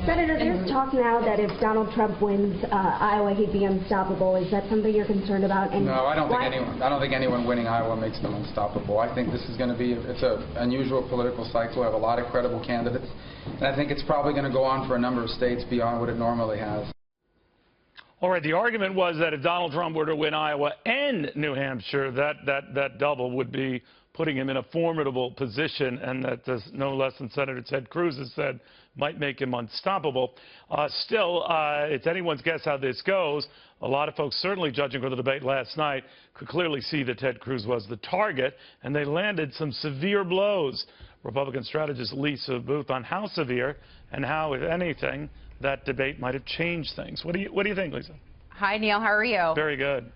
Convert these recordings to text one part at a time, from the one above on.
Senator, there's talk now that if Donald Trump wins Iowa, he'd be unstoppable. Is that something you're concerned about? And no, I don't think anyone winning Iowa makes them unstoppable. I think this is going to be it's an unusual political cycle. We have a lot of credible candidates, and I think it's probably going to go on for a number of states beyond what it normally has. All right, the argument was that if Donald Trump were to win Iowa and New Hampshire, that double would be putting him in a formidable position, and that no less than Senator Ted Cruz has said might make him unstoppable. Still, it's anyone's guess how this goes. A lot of folks, certainly judging from the debate last night, could clearly see that Ted Cruz was the target, and they landed some severe blows. Republican strategist Lisa Boothe on how severe and how, if anything, that debate might have changed things. What do you think, Lisa? Hi, Neil. How are you? Very good.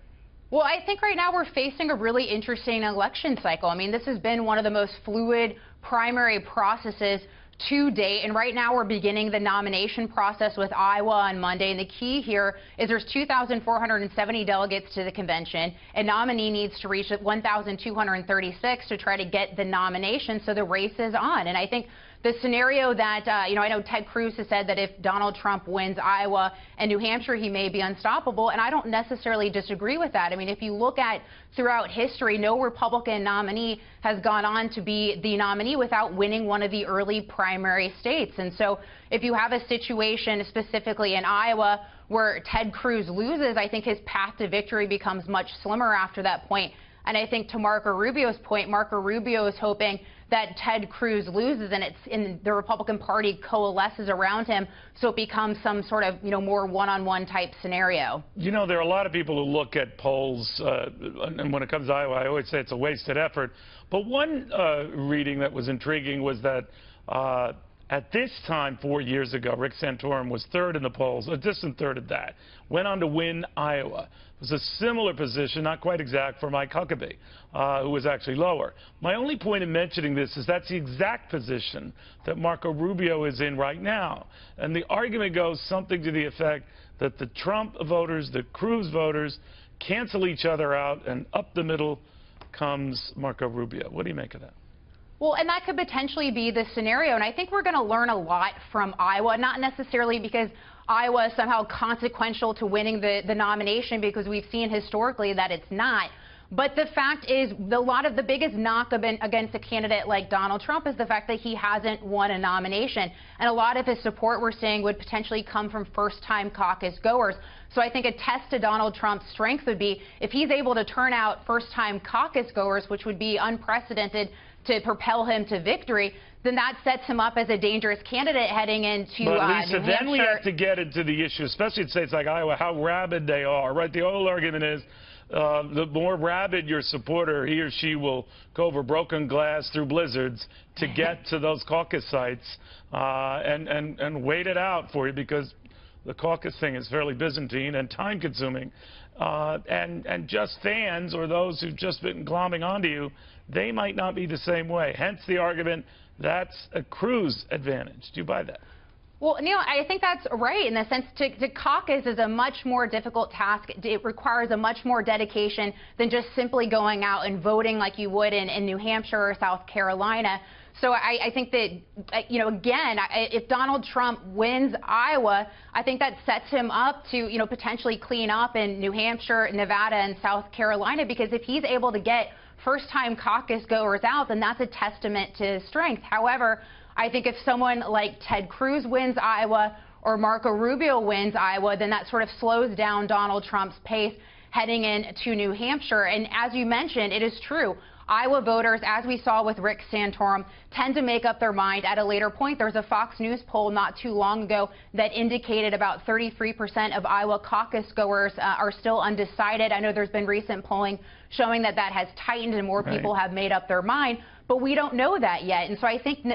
Well, I think right now we're facing a really interesting election cycle. I mean, this has been one of the most fluid primary processes to date, and right now we're beginning the nomination process with Iowa on Monday, and the key here is there's 2,470 delegates to the convention. A nominee needs to reach 1,236 to try to get the nomination, so the race is on. And I think the scenario that, I know Ted Cruz has said that if Donald Trump wins Iowa and New Hampshire, he may be unstoppable, and I don't necessarily disagree with that. I mean, if you look at throughout history, no Republican nominee has gone on to be the nominee without winning one of the early primary states. And so if you have a situation specifically in Iowa where Ted Cruz loses, I think his path to victory becomes much slimmer after that point. And I think to Marco Rubio's point, Marco Rubio is hoping that Ted Cruz loses and the Republican Party coalesces around him, so it becomes some sort of, more one-on-one type scenario. There are a lot of people who look at polls, and when it comes to Iowa, I always say it's a wasted effort. But one reading that was intriguing was that at this time 4 years ago, Rick Santorum was third in the polls, a distant third at that, went on to win Iowa. It was a similar position, not quite exact, for Mike Huckabee, who was actually lower. My only point in mentioning this is that's the exact position that Marco Rubio is in right now. And the argument goes something to the effect that the Trump voters, the Cruz voters, cancel each other out, and up the middle comes Marco Rubio. What do you make of that? Well, and that could potentially be the scenario, and I think we're going to learn a lot from Iowa, not necessarily because Iowa is somehow consequential to winning the nomination, because we've seen historically that it's not. But the fact is, a lot of the biggest knock against a candidate like Donald Trump is the fact that he hasn't won a nomination. And a lot of his support, we're saying, would potentially come from first-time caucus goers. So I think a test to Donald Trump's strength would be if he's able to turn out first-time caucus goers, which would be unprecedented to propel him to victory, then that sets him up as a dangerous candidate heading into Lisa, New Hampshire. Then we have to get into the issue, especially in states like Iowa, how rabid they are, right? The old argument is the more rabid your supporter, he or she will go over broken glass through blizzards to get to those caucus sites and wait it out for you, because the caucus thing is fairly Byzantine and time-consuming. And just fans or those who've just been glomming onto you, they might not be the same way. Hence the argument that's a Cruz advantage. Do you buy that? Well, Neil, I think that's right in the sense to caucus is a much more difficult task. It requires a much more dedication than just simply going out and voting like you would in New Hampshire or South Carolina. So I think that, again, if Donald Trump wins Iowa, I think that sets him up to, potentially clean up in New Hampshire, Nevada, and South Carolina, because if he's able to get first-time caucus goers out, then that's a testament to his strength. However, I think if someone like Ted Cruz wins Iowa or Marco Rubio wins Iowa, then that sort of slows down Donald Trump's pace heading into New Hampshire. And as you mentioned, it is true. Iowa voters, as we saw with Rick Santorum, tend to make up their mind at a later point. There's a Fox News poll not too long ago that indicated about 33% of Iowa caucus goers are still undecided. I know there's been recent polling showing that that has tightened and more people have made up their mind, but we don't know that yet. And so I think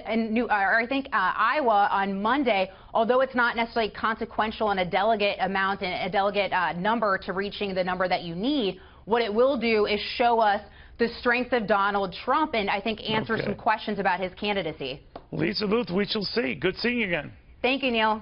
Iowa on Monday, although it's not necessarily consequential in a delegate amount and a delegate number to reaching the number that you need, what it will do is show us the strength of Donald Trump and I think answer some questions about his candidacy. Lisa Boothe, we shall see. Good seeing you again. Thank you, Neil.